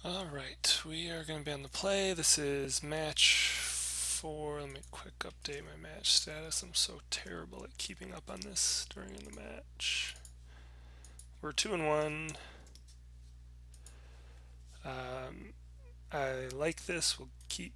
Alright, we are going to be on the play. This is match 4. Let me quick update my match status. I'm so terrible at keeping up on this during the match. We're 2-1. I like this. We'll keep.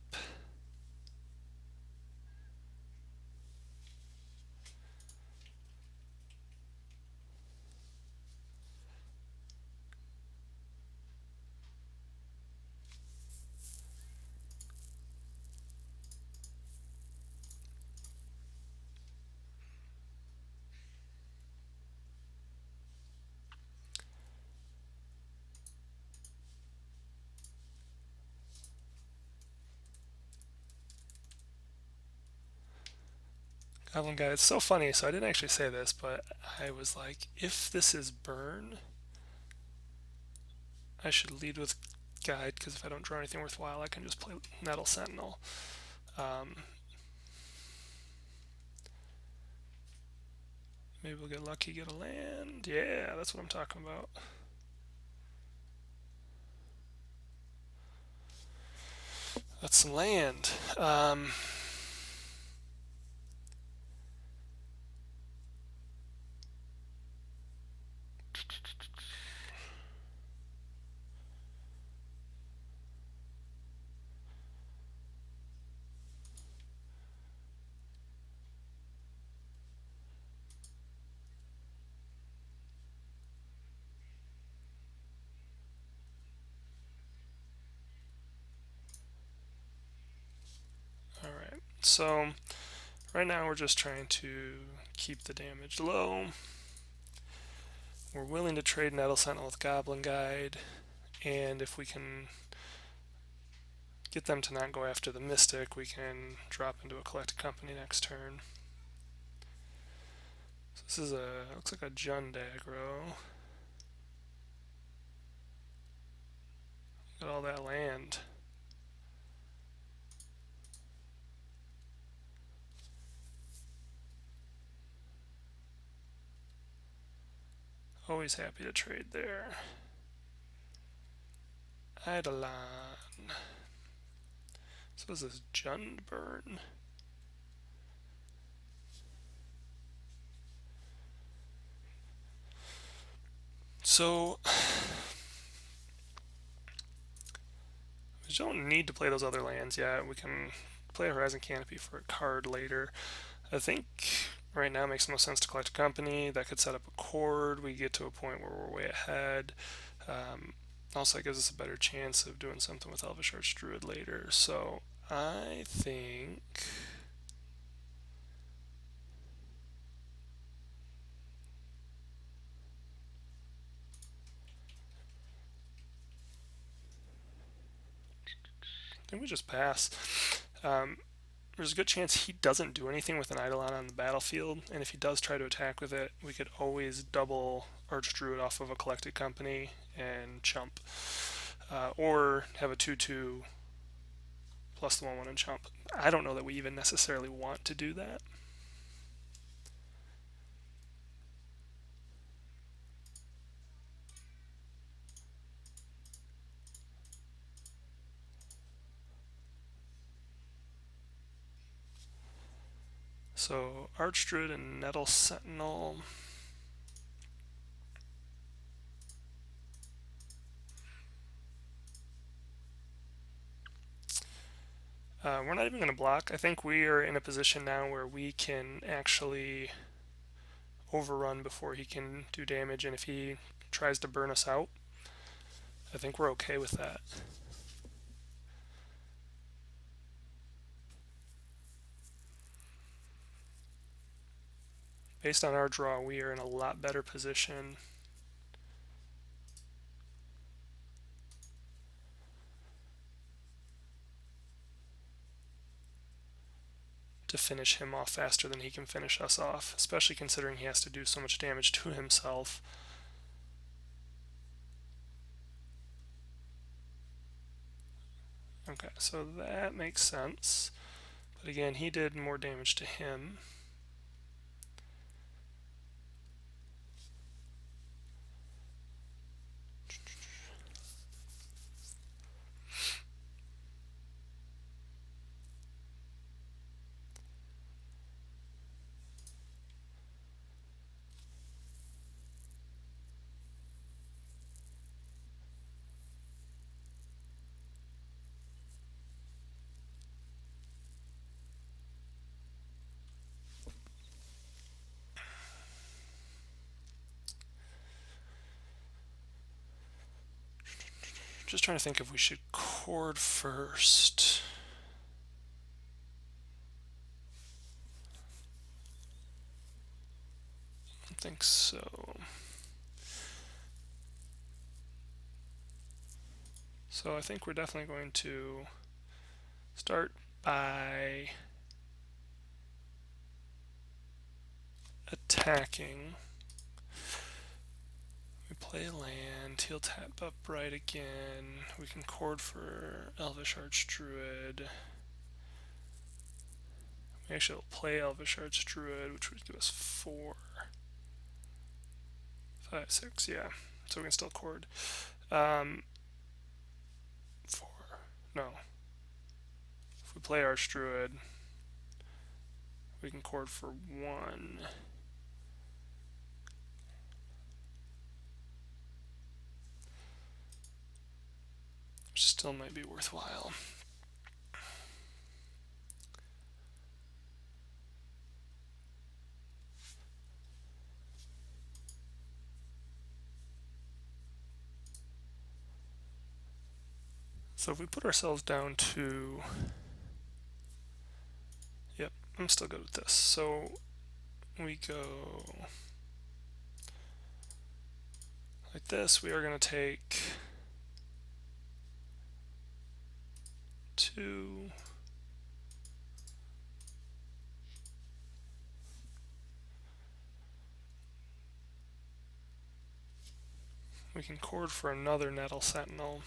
Goblin Guide. It's so funny. So I didn't actually say this, but I was like, if this is burn, I should lead with Guide, because if I don't draw anything worthwhile, I can just play Nettle Sentinel. Maybe we'll get lucky, get a land. Yeah, that's what I'm talking about. That's land. Alright, so right now we're just trying to keep the damage low. We're willing to trade Nettle Sentinel with Goblin Guide, and if we can get them to not go after the Mystic, we can drop into a Collected Company next turn. So this is looks like a Jund aggro. Got all that land. Always happy to trade there. Eidolon. So is this Jund burn? So we don't need to play those other lands yet. We can play a Horizon Canopy for a card later. I think right now it makes the most sense to collect a company. That could set up a chord. We get to a point where we're way ahead. Also, it gives us a better chance of doing something with Elvish Archdruid later. So I think we just pass. There's a good chance he doesn't do anything with an Eidolon on the battlefield, and if he does try to attack with it, we could always double Archdruid off of a Collected Company and chump. Or have a 2/2 plus the 1/1 and chump. I don't know that we even necessarily want to do that. So Archdruid and Nettle Sentinel. We're not even going to block. I think we are in a position now where we can actually overrun before he can do damage, and if he tries to burn us out, I think we're okay with that. Based on our draw, we are in a lot better position. To finish him off faster than he can finish us off, especially considering he has to do so much damage to himself. Okay, so that makes sense. But again, he did more damage to him. just trying to think if we should chord first. I don't think so. So I think we're definitely going to start by attacking. We play a land, he'll tap up right again. We can chord for Elvish Archdruid. We actually will play Elvish Archdruid, which would give us 4, 5, 6, yeah. So we can still chord. 4, no. If we play Archdruid, we can chord for 1. Which still might be worthwhile. So if we put ourselves down to, yep, I'm still good with this. So we go like this. We are going to take 2. We can chord for another Nettle Sentinel.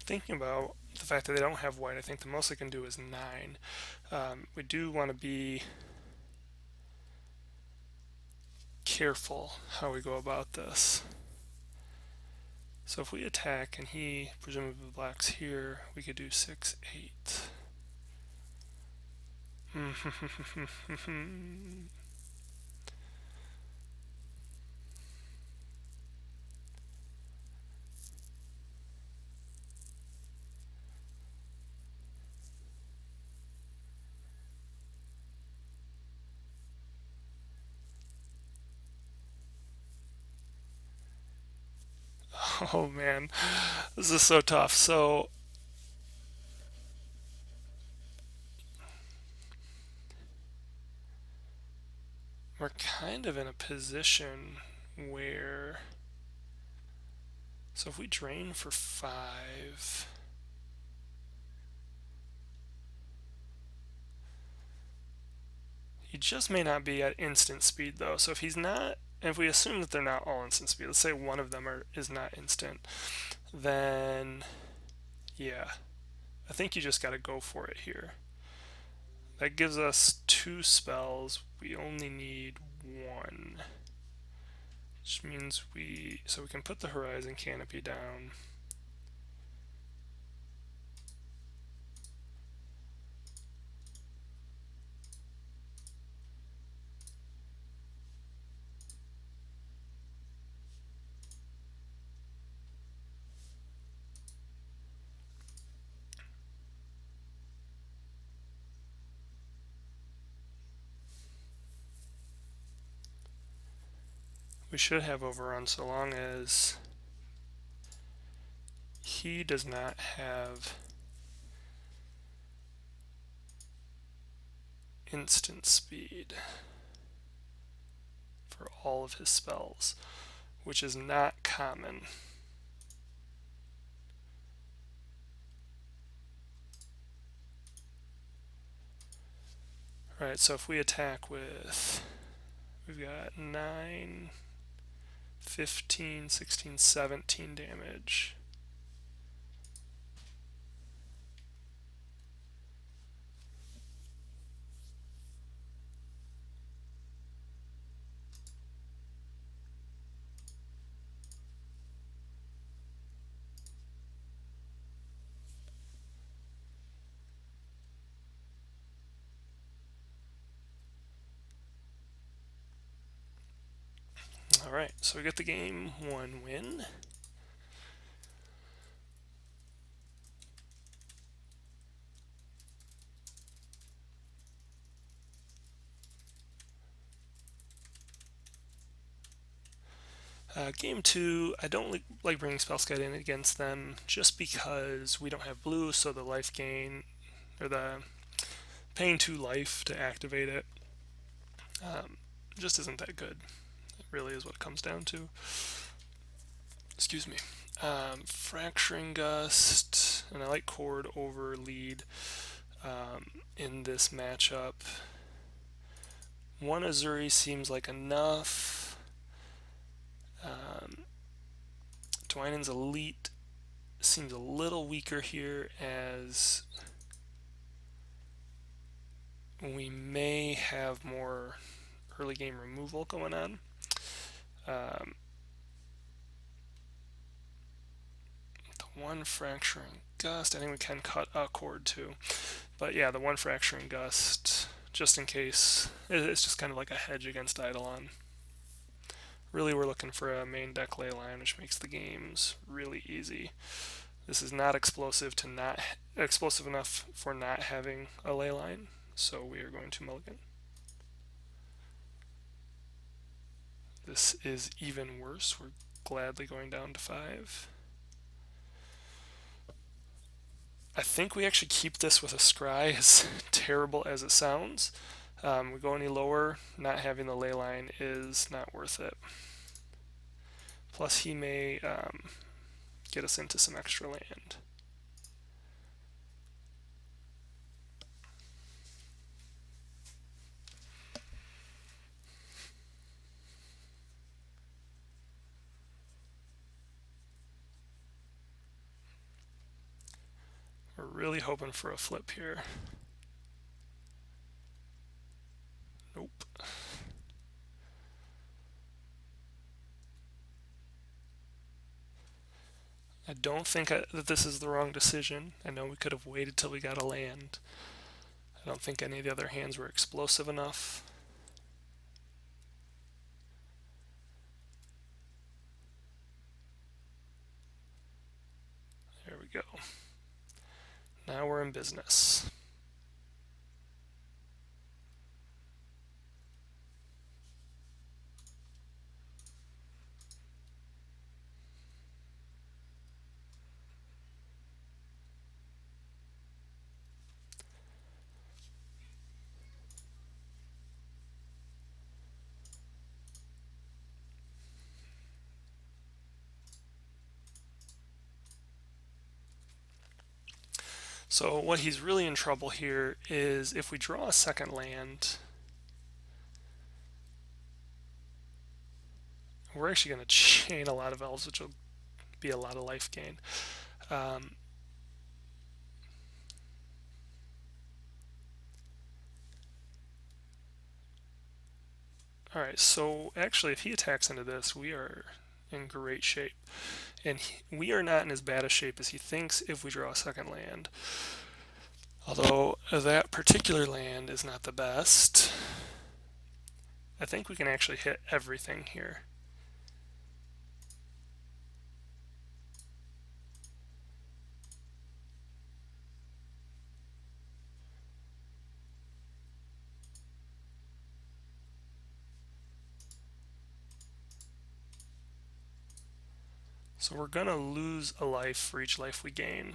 Thinking about the fact that they don't have white, I think the most they can do is 9. We do want to be careful how we go about this. So if we attack and he presumably blocks here, we could do 6, 8. Oh man, this is so tough. So we're kind of in a position where, so if we drain for 5, he just may not be at instant speed though. So if he's not, and if we assume that they're not all instant speed, let's say one of them is not instant, then yeah, I think you just got to go for it here. That gives us 2 spells. We only need 1. Which means so we can put the Horizon Canopy down. We should have overrun so long as he does not have instant speed for all of his spells, which is not common. Alright, so if we attack with, we've got 9, 15, 16, 17 damage. Alright, so we get the game 1 win. Game 2, I don't like bringing Spellskite in against them just because we don't have blue, so the life gain, or the paying 2 life to activate it, just isn't that good. It really is what it comes down to. Excuse me. Fracturing Gust, and I like Cord over Lead in this matchup. 1 Azuri seems like enough. Dwynen's Elite seems a little weaker here, as we may have more early game removal going on. The 1 Fracturing Gust, I think we can cut a Cord too. But yeah, the 1 Fracturing Gust, just in case, it's just kind of like a hedge against Eidolon. Really, we're looking for a main deck leyline, which makes the games really easy. This is not explosive enough for not having a leyline, so we are going to mulligan. This is even worse. We're gladly going down to 5. I think we actually keep this with a scry, as terrible as it sounds. We go any lower, not having the leyline is not worth it. Plus, he may get us into some extra land. We're really hoping for a flip here. Nope. I don't think that this is the wrong decision. I know we could have waited till we got a land. I don't think any of the other hands were explosive enough. There we go. Now we're in business. So what he's really in trouble here is if we draw a second land, we're actually going to chain a lot of elves, which will be a lot of life gain. Alright, so actually if he attacks into this, we are in great shape. And we are not in as bad a shape as he thinks if we draw a second land. Although that particular land is not the best. I think we can actually hit everything here. So we're going to lose a life for each life we gain.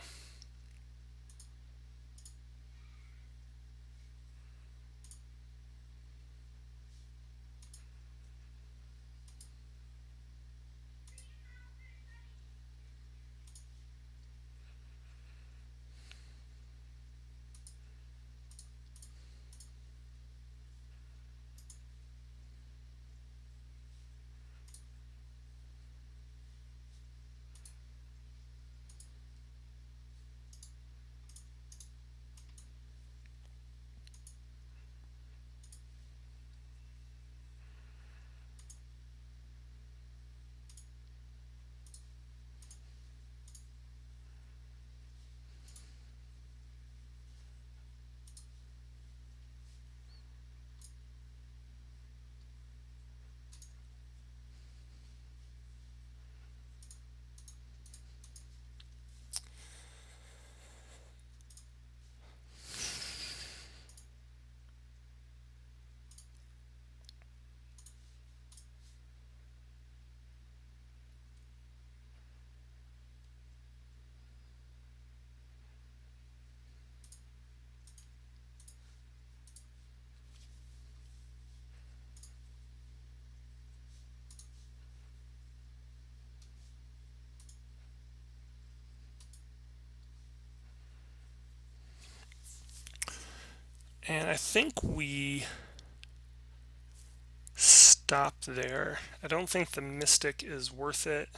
And I think we stop there. I don't think the Mystic is worth it.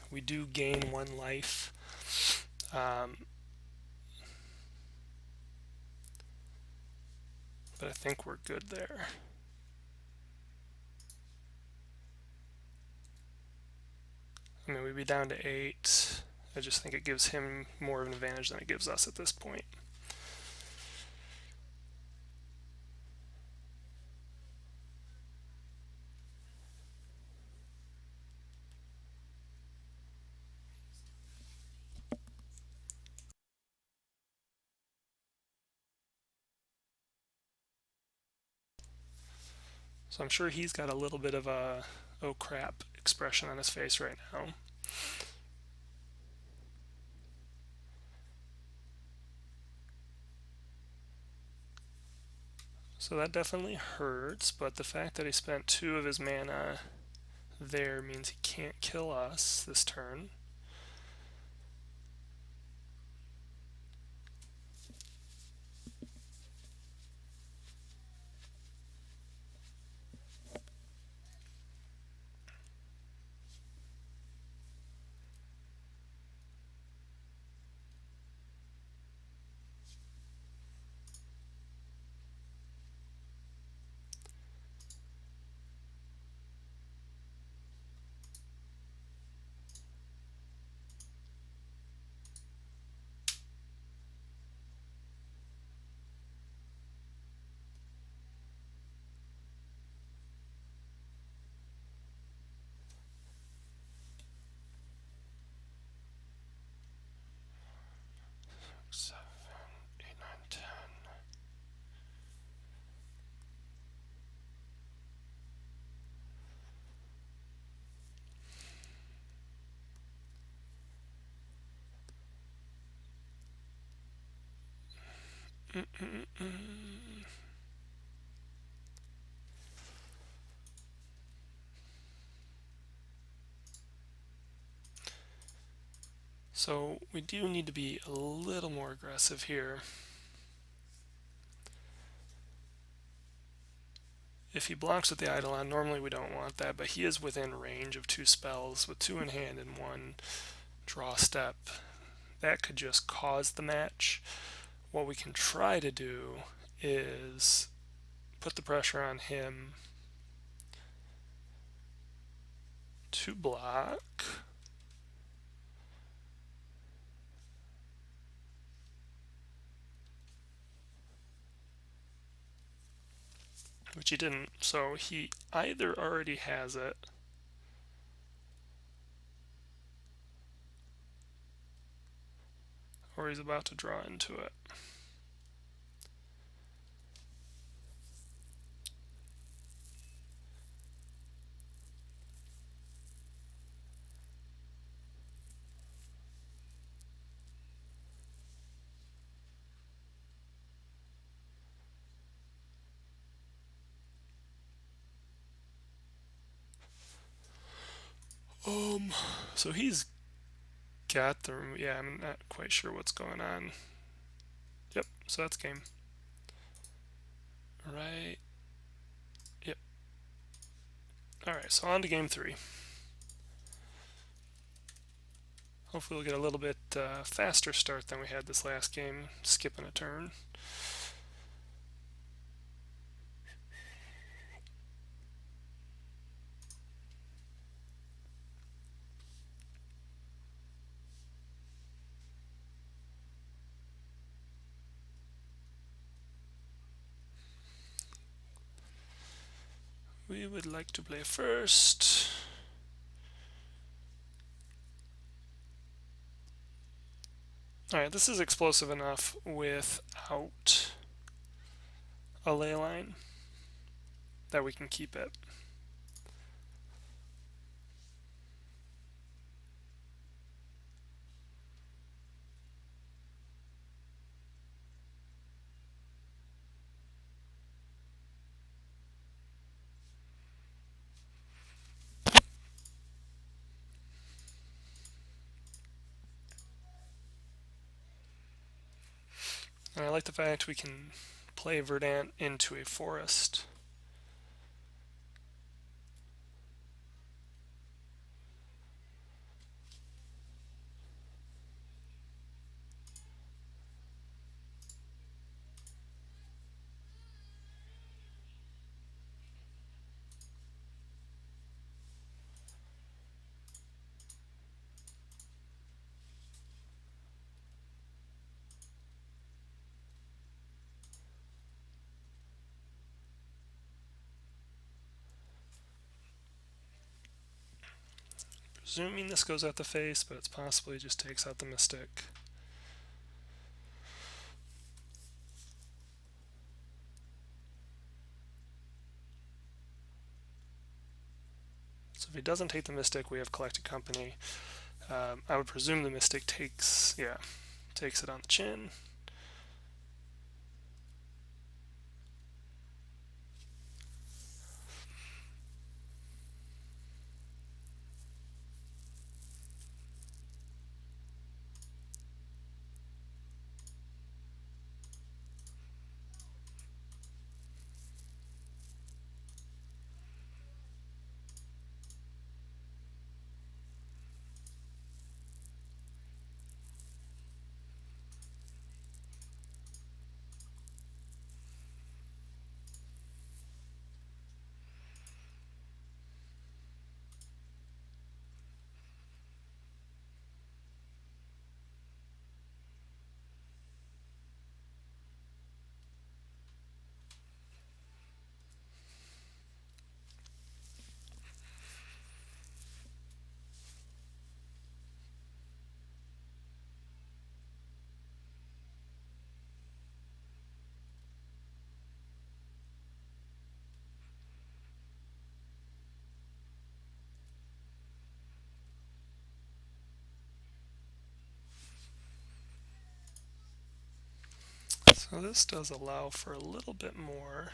We do gain 1 life. But I think we're good there. I mean, we'd be down to 8. I just think it gives him more of an advantage than it gives us at this point. So I'm sure he's got a little bit of a oh crap expression on his face right now. So that definitely hurts, but the fact that he spent 2 of his mana there means he can't kill us this turn. Seven, 8, 9, 10. So we do need to be a little more aggressive here. If he blocks with the Eidolon, normally we don't want that, but he is within range of 2 spells with 2 in hand and 1 draw step. That could just cause the match. What we can try to do is put the pressure on him to block. Which he didn't, so he either already has it or he's about to draw into it. So he's got the, yeah, I'm not quite sure what's going on. Yep, so that's game. Right. Yep. Alright, so on to game 3. Hopefully we'll get a little bit faster start than we had this last game, skipping a turn. We would like to play first. Alright, this is explosive enough without a ley line that we can keep it. And I like the fact we can play Verdant into a forest. Presuming this goes out the face, but it's possibly just takes out the Mystic. So if he doesn't take the Mystic, we have Collected Company. I would presume the Mystic takes it on the chin. So this does allow for a little bit more.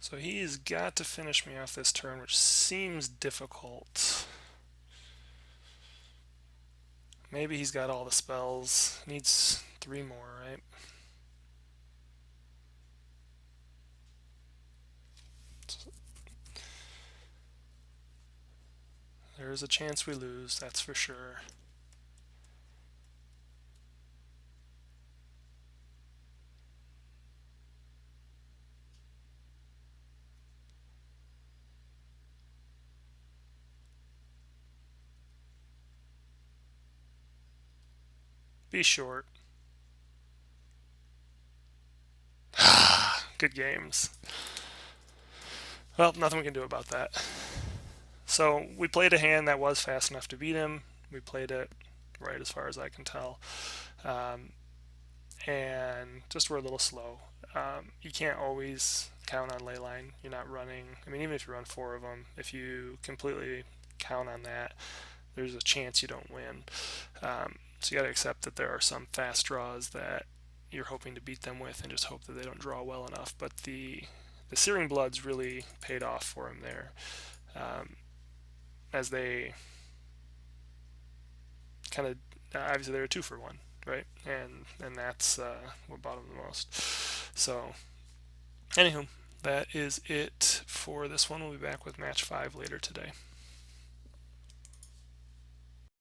So he's got to finish me off this turn, which seems difficult. Maybe he's got all the spells. Needs 3 more, right? There's a chance we lose, that's for sure. Be short. Good games. Well, nothing we can do about that. So we played a hand that was fast enough to beat him. We played it right as far as I can tell. And just were a little slow. You can't always count on Leyline. You're not running. I mean, even if you run 4 of them, if you completely count on that, there's a chance you don't win. So you got to accept that there are some fast draws that you're hoping to beat them with, and just hope that they don't draw well enough. But the Searing Bloods really paid off for him there, as they kind of obviously they were 2 for 1, right? And that's what bought him the most. So, anywho, that is it for this one. We'll be back with match 5 later today.